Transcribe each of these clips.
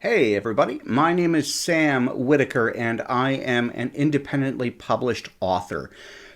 Hey everybody, my name is Sam Whitaker and I am an independently published author.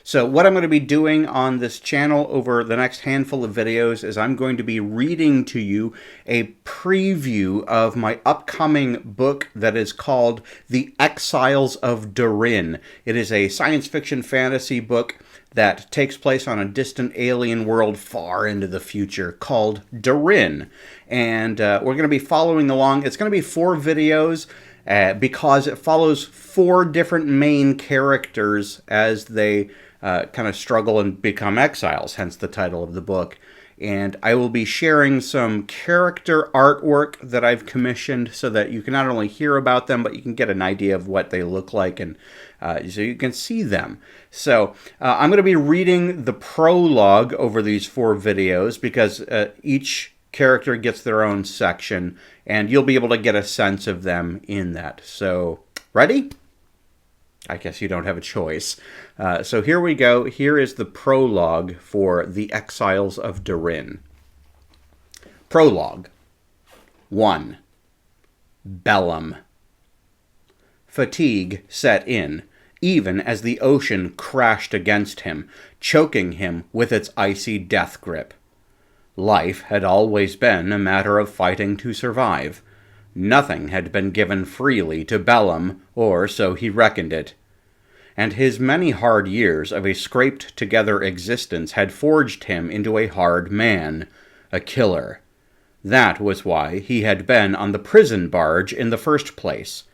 So what I'm going to be doing on this channel over the next handful of videos is I'm going to be reading to you a preview of my upcoming book that is called The Exiles of Dar'ryn. It is a science fiction fantasy book that takes place on a distant alien world far into the future called Dar'ryn. And we're going to be following along. It's going to be 4 videos because it follows 4 different main characters as they kind of struggle and become exiles, hence the title of the book. And I will be sharing some character artwork that I've commissioned so that you can not only hear about them, but you can get an idea of what they look like and so you can see them. So I'm going to be reading the prologue over these 4 videos because each character gets their own section and you'll be able to get a sense of them in that. So, ready? I guess you don't have a choice. So here we go. Here is the prologue for The Exiles of Dar'ryn. Prologue. 1. Bellum. Fatigue set in, even as the ocean crashed against him, choking him with its icy death grip. Life had always been a matter of fighting to survive. Nothing had been given freely to Bellum, or so he reckoned it. And his many hard years of a scraped-together existence had forged him into a hard man, a killer. That was why he had been on the prison barge in the first place.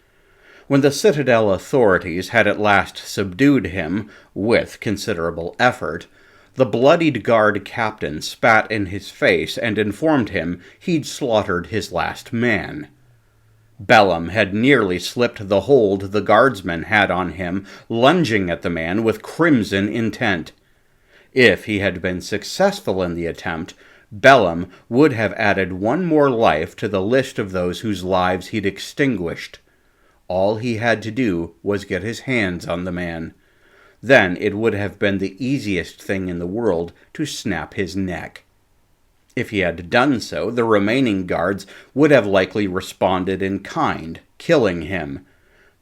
When the Citadel authorities had at last subdued him, with considerable effort, the bloodied guard captain spat in his face and informed him he'd slaughtered his last man. Bellum had nearly slipped the hold the guardsmen had on him, lunging at the man with crimson intent. If he had been successful in the attempt, Bellum would have added one more life to the list of those whose lives he'd extinguished. All he had to do was get his hands on the man. Then it would have been the easiest thing in the world to snap his neck. If he had done so, the remaining guards would have likely responded in kind, killing him.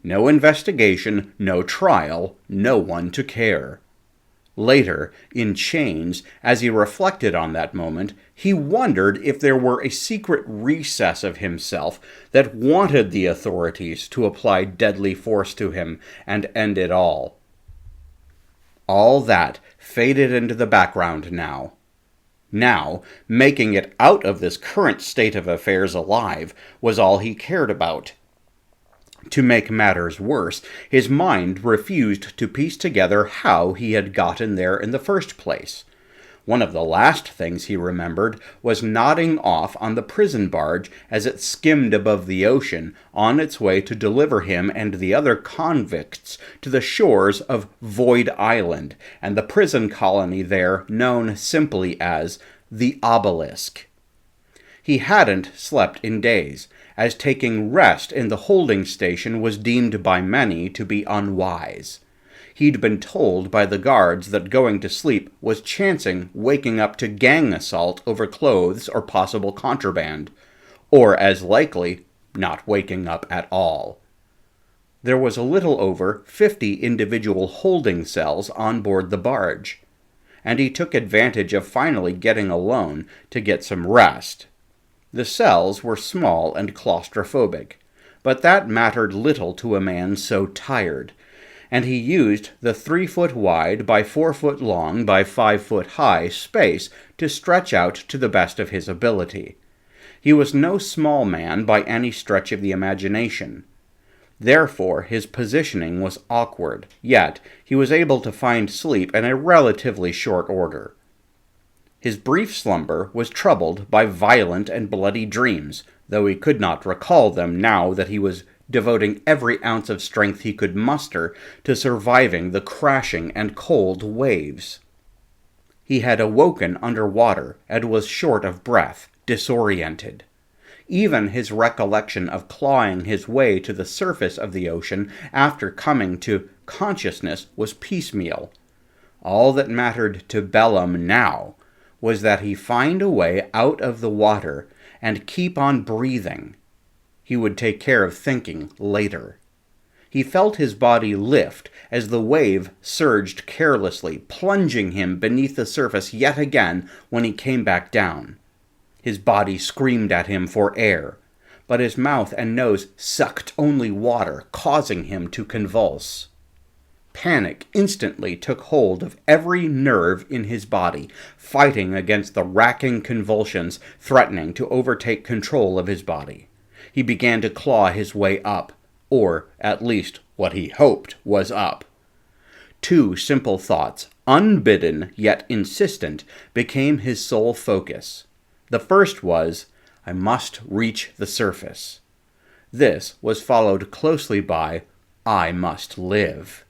No investigation, no trial, no one to care. Later, in chains, as he reflected on that moment, he wondered if there were a secret recess of himself that wanted the authorities to apply deadly force to him and end it all. All that faded into the background now. Now, making it out of this current state of affairs alive was all he cared about. To make matters worse, his mind refused to piece together how he had gotten there in the first place. One of the last things he remembered was nodding off on the prison barge as it skimmed above the ocean on its way to deliver him and the other convicts to the shores of Void Island and the prison colony there known simply as the Obelisk. He hadn't slept in days, as taking rest in the holding station was deemed by many to be unwise. He'd been told by the guards that going to sleep was chancing waking up to gang assault over clothes or possible contraband, or as likely, not waking up at all. There was a little over 50 individual holding cells on board the barge, and he took advantage of finally getting alone to get some rest. The cells were small and claustrophobic, but that mattered little to a man so tired, and he used the 3-foot wide by 4-foot long by 5-foot high space to stretch out to the best of his ability. He was no small man by any stretch of the imagination. Therefore, his positioning was awkward, yet he was able to find sleep in a relatively short order. His brief slumber was troubled by violent and bloody dreams, though he could not recall them now that he was devoting every ounce of strength he could muster to surviving the crashing and cold waves. He had awoken underwater and was short of breath, disoriented. Even his recollection of clawing his way to the surface of the ocean after coming to consciousness was piecemeal. All that mattered to Bellum now was that he find a way out of the water and keep on breathing. He would take care of thinking later. He felt his body lift as the wave surged carelessly, plunging him beneath the surface yet again when he came back down. His body screamed at him for air, but his mouth and nose sucked only water, causing him to convulse. Panic instantly took hold of every nerve in his body, fighting against the racking convulsions threatening to overtake control of his body. He began to claw his way up, or at least what he hoped was up. Two simple thoughts, unbidden yet insistent, became his sole focus. The first was, I must reach the surface. This was followed closely by, I must live.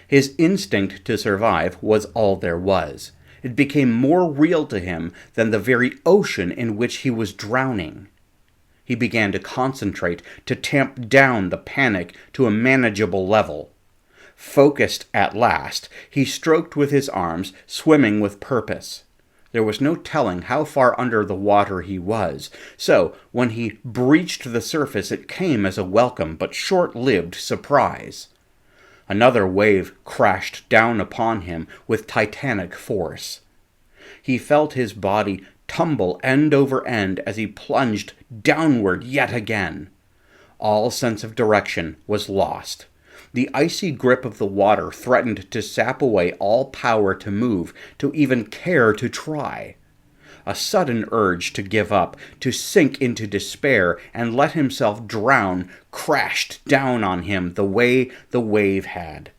His instinct to survive was all there was. It became more real to him than the very ocean in which he was drowning. He began to concentrate, to tamp down the panic to a manageable level. Focused at last, he stroked with his arms, swimming with purpose. There was no telling how far under the water he was, so when he breached the surface it came as a welcome but short-lived surprise. Another wave crashed down upon him with titanic force. He felt his body tumble end over end as he plunged downward yet again. All sense of direction was lost. The icy grip of the water threatened to sap away all power to move, to even care to try. A sudden urge to give up, to sink into despair and let himself drown, crashed down on him the way the wave had.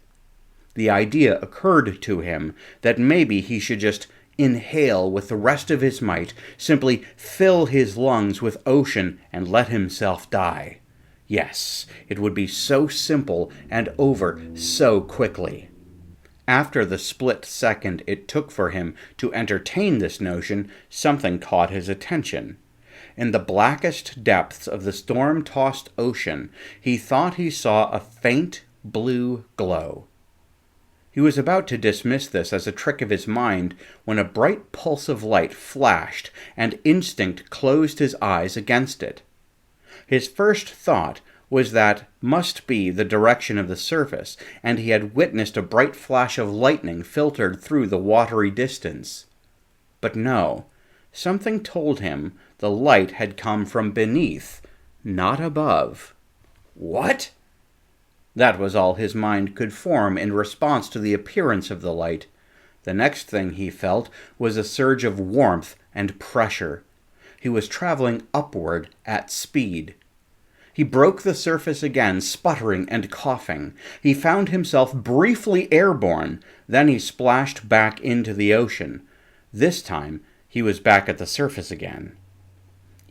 The idea occurred to him that maybe he should just inhale with the rest of his might, simply fill his lungs with ocean and let himself die. Yes, it would be so simple and over so quickly. After the split second it took for him to entertain this notion, something caught his attention. In the blackest depths of the storm-tossed ocean, he thought he saw a faint blue glow. He was about to dismiss this as a trick of his mind when a bright pulse of light flashed, and instinct closed his eyes against it. His first thought was that must be the direction of the surface, and he had witnessed a bright flash of lightning filtered through the watery distance. But no, something told him the light had come from beneath, not above. What? That was all his mind could form in response to the appearance of the light. The next thing he felt was a surge of warmth and pressure. He was traveling upward at speed. He broke the surface again, sputtering and coughing. He found himself briefly airborne, then he splashed back into the ocean. This time, he was back at the surface again.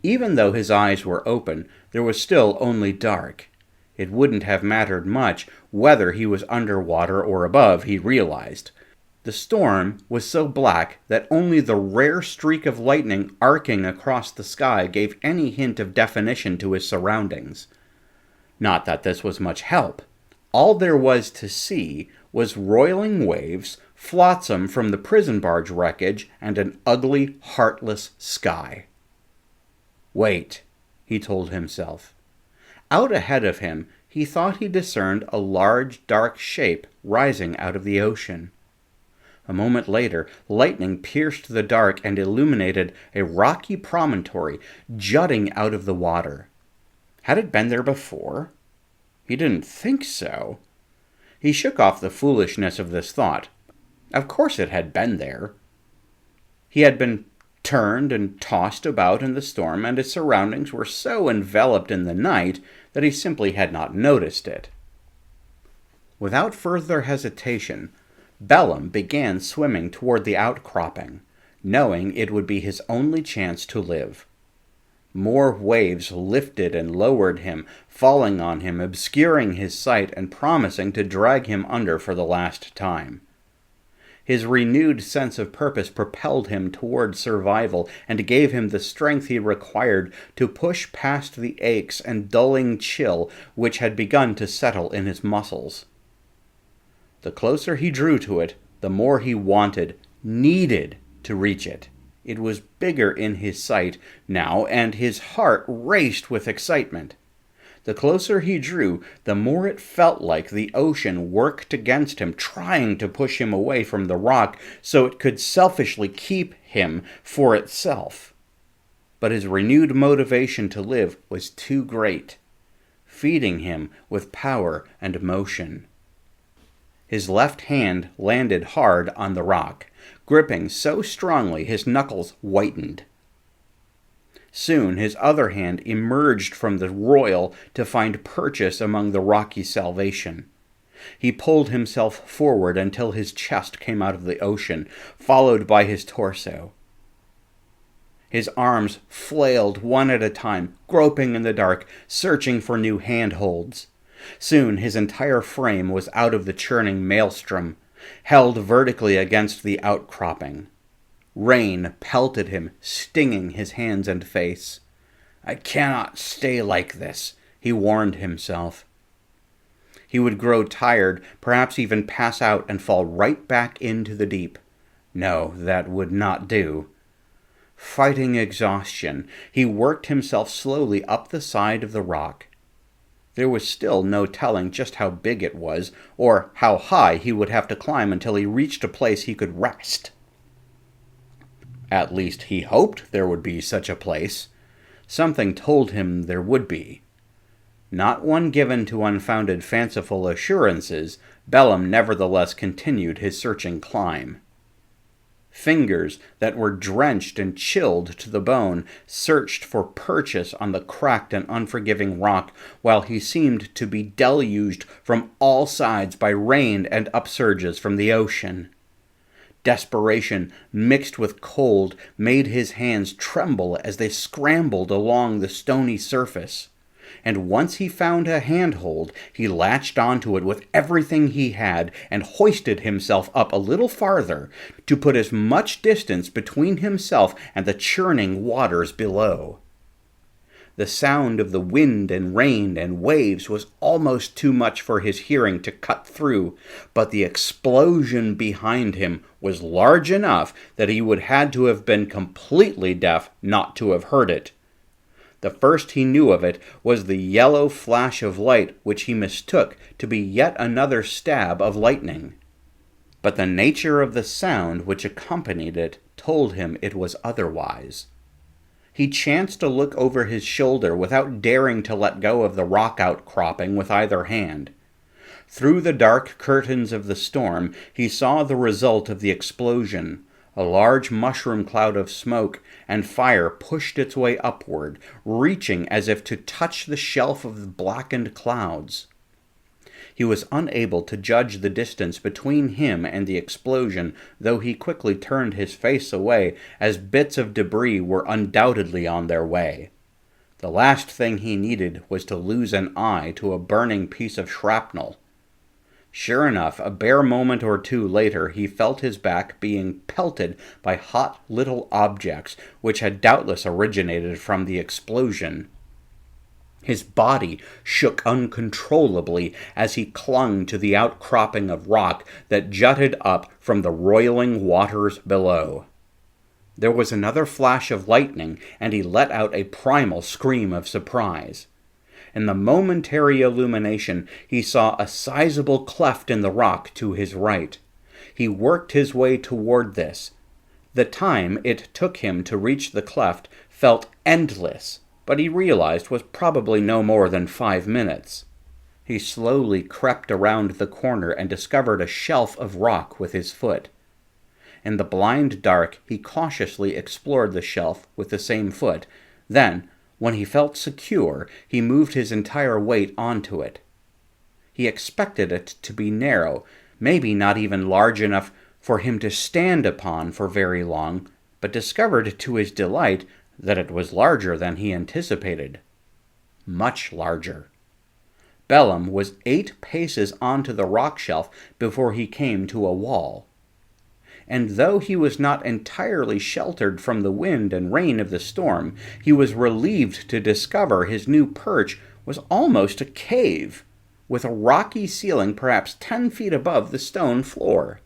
Even though his eyes were open, there was still only dark. It wouldn't have mattered much whether he was underwater or above, he realized. The storm was so black that only the rare streak of lightning arcing across the sky gave any hint of definition to his surroundings. Not that this was much help. All there was to see was roiling waves, flotsam from the prison barge wreckage, and an ugly, heartless sky. Wait, he told himself. Out ahead of him, he thought he discerned a large, dark shape rising out of the ocean. A moment later, lightning pierced the dark and illuminated a rocky promontory jutting out of the water. Had it been there before? He didn't think so. He shook off the foolishness of this thought. Of course it had been there. He had been turned and tossed about in the storm, and his surroundings were so enveloped in the night that he simply had not noticed it. Without further hesitation, Bellum began swimming toward the outcropping, knowing it would be his only chance to live. More waves lifted and lowered him, falling on him, obscuring his sight, and promising to drag him under for the last time. His renewed sense of purpose propelled him toward survival and gave him the strength he required to push past the aches and dulling chill which had begun to settle in his muscles. The closer he drew to it, the more he wanted, needed to reach it. It was bigger in his sight now, and his heart raced with excitement. The closer he drew, the more it felt like the ocean worked against him, trying to push him away from the rock so it could selfishly keep him for itself. But his renewed motivation to live was too great, feeding him with power and motion. His left hand landed hard on the rock, gripping so strongly his knuckles whitened. Soon his other hand emerged from the roil to find purchase among the rocky salvation. He pulled himself forward until his chest came out of the ocean, followed by his torso. His arms flailed one at a time, groping in the dark, searching for new handholds. Soon his entire frame was out of the churning maelstrom, held vertically against the outcropping. Rain pelted him, stinging his hands and face. "I cannot stay like this," he warned himself. He would grow tired, perhaps even pass out and fall right back into the deep. No, that would not do. Fighting exhaustion, he worked himself slowly up the side of the rock. There was still no telling just how big it was, or how high he would have to climb until he reached a place he could rest. At least he hoped there would be such a place. Something told him there would be. Not one given to unfounded fanciful assurances, Bellum nevertheless continued his searching climb. Fingers that were drenched and chilled to the bone searched for purchase on the cracked and unforgiving rock, while he seemed to be deluged from all sides by rain and upsurges from the ocean. Desperation, mixed with cold, made his hands tremble as they scrambled along the stony surface. And once he found a handhold, he latched onto it with everything he had and hoisted himself up a little farther to put as much distance between himself and the churning waters below. The sound of the wind and rain and waves was almost too much for his hearing to cut through, but the explosion behind him was large enough that he would had to have been completely deaf not to have heard it. The first he knew of it was the yellow flash of light which he mistook to be yet another stab of lightning. But the nature of the sound which accompanied it told him it was otherwise. He chanced to look over his shoulder without daring to let go of the rock outcropping with either hand. Through the dark curtains of the storm he saw the result of the explosion. A large mushroom cloud of smoke and fire pushed its way upward, reaching as if to touch the shelf of the blackened clouds. He was unable to judge the distance between him and the explosion, though he quickly turned his face away, as bits of debris were undoubtedly on their way. The last thing he needed was to lose an eye to a burning piece of shrapnel. Sure enough, a bare moment or two later he felt his back being pelted by hot little objects which had doubtless originated from the explosion. His body shook uncontrollably as he clung to the outcropping of rock that jutted up from the roiling waters below. There was another flash of lightning, and he let out a primal scream of surprise. In the momentary illumination, he saw a sizable cleft in the rock to his right. He worked his way toward this. The time it took him to reach the cleft felt endless, but he realized was probably no more than 5 minutes. He slowly crept around the corner and discovered a shelf of rock with his foot. In the blind dark, he cautiously explored the shelf with the same foot. Then, when he felt secure, he moved his entire weight onto it. He expected it to be narrow, maybe not even large enough for him to stand upon for very long, but discovered to his delight that it was larger than he anticipated. Much larger. Bellum was 8 paces onto the rock shelf before he came to a wall. And though he was not entirely sheltered from the wind and rain of the storm, he was relieved to discover his new perch was almost a cave, with a rocky ceiling perhaps 10 feet above the stone floor.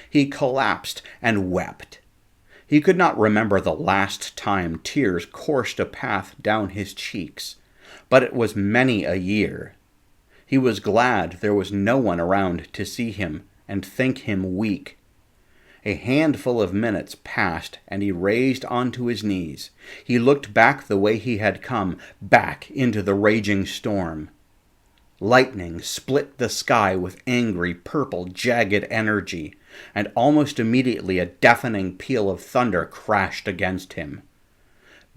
He collapsed and wept. He could not remember the last time tears coursed a path down his cheeks, but it was many a year. He was glad there was no one around to see him and think him weak. A handful of minutes passed, and he raised onto his knees. He looked back the way he had come, back into the raging storm. Lightning split the sky with angry, purple, jagged energy, and almost immediately a deafening peal of thunder crashed against him.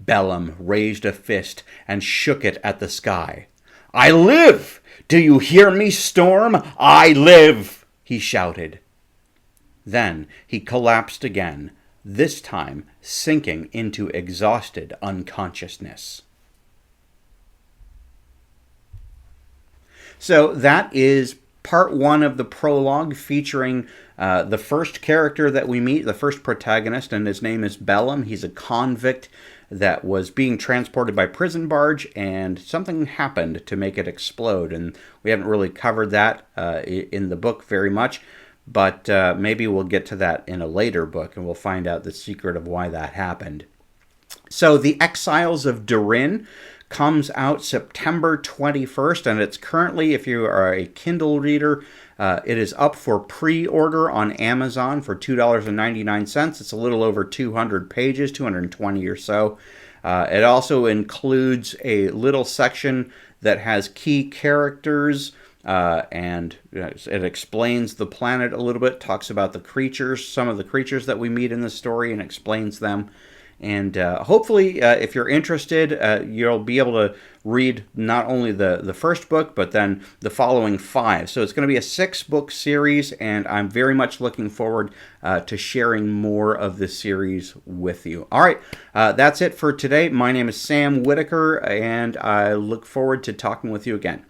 Bellum raised a fist and shook it at the sky. "I live! Do you hear me, storm? I live!" he shouted. Then he collapsed again, this time sinking into exhausted unconsciousness. So that is part one of the prologue, featuring the first character that we meet, the first protagonist, and his name is Bellum. He's a convict that was being transported by prison barge, and something happened to make it explode. And we haven't really covered that in the book very much, but maybe we'll get to that in a later book, and we'll find out the secret of why that happened. So the Exiles of Dar'ryn comes out September 21st, and it's currently, if you are a Kindle reader, it is up for pre-order on Amazon for $2.99. It's a little over 200 pages, 220 or so. It also includes a little section that has key characters, and it explains the planet a little bit, talks about the creatures, some of the creatures that we meet in the story, and explains them. And hopefully, if you're interested, you'll be able to read not only the first book, but then the following 5. So it's going to be a 6-book series, and I'm very much looking forward to sharing more of this series with you. All right, that's it for today. My name is Sam Whitaker, and I look forward to talking with you again.